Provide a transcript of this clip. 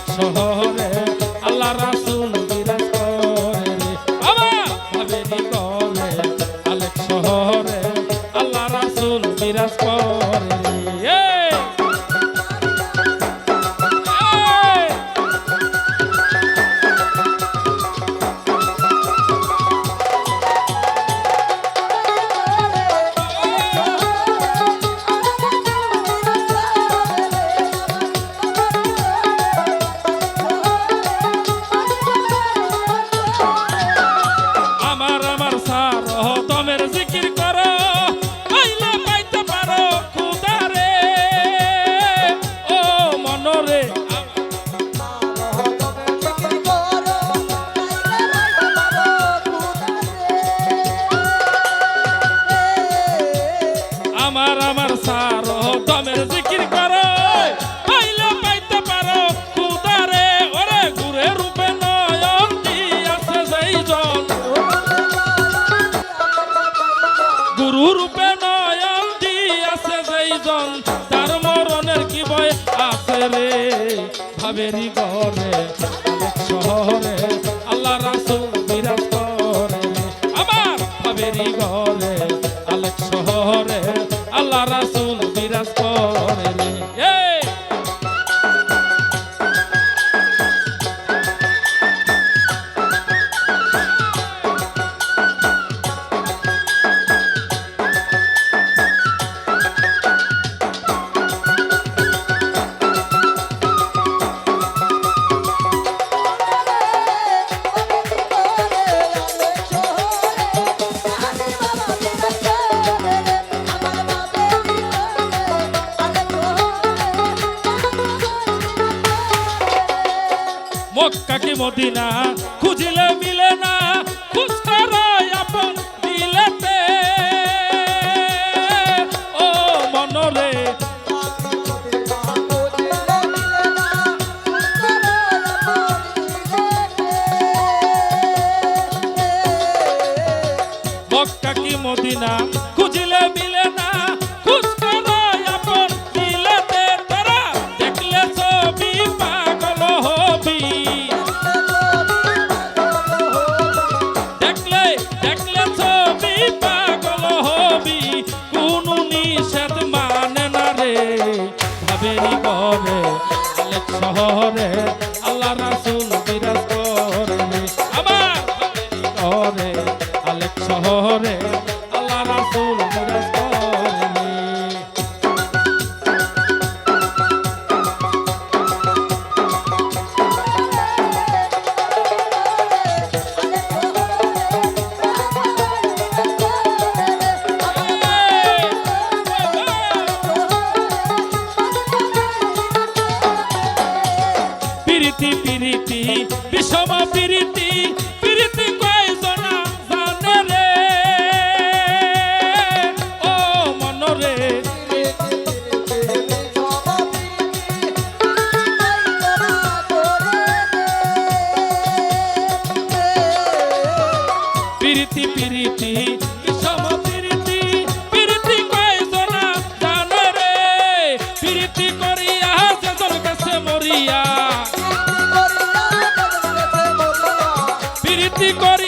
শহরে আল্লাহ রাসূল বিরাজ করে রে আমার ভাবেরি ঘরে আলেক শহরে আল্লাহ রাসূল বিরাজ করে রে আমার সারো দমের জিকির করো পাইলে পাইতে পারো খুদারে ওরে গুরে রূপে নয়ন দিয়াছে যেইজন গুরু রূপে নয়ন দিয়াছে যেইজন তার মরণের কি ভয় আছে রে ভাবেরি ঘরে আলেক শহরে আল্লাহ রাসূল বিরাজ করে আমার ভাবেরি ঘরে আলেক শহরে আল্লাহ রাসূল বিরাজ করে রে মক্কা কি মদিনা খুঁজিলে মিলে না খুঁজ করো আপন দিলেতে ও মনরে মক্কা কি মদিনা খুঁজিলে মিলে না খুঁজ করো আপন দিলেতে তারা দেখলে ছবি পাগল হবি দেখলে ছবি পাগল হবি কোনো নিষেধ মানে না রে ভাবেরি ঘরে আলেক শহরে আল্লাহ রাসূল বিরাজ করে আমার ভাবেরি ঘরে আলেক শহরে আল্লাহ রাসূল বিরাজ করে পিরিতি পিরিতি বিষম পিরিতি পিরিতি কয়জনা জানে রে ও মনরে পিরিতি পিরিতি বিষম পিরিতি পিরিতি কয়জনা জানে রে পিরিতি করিয়া যেজন কাছে মরিয়া পিরিতি করি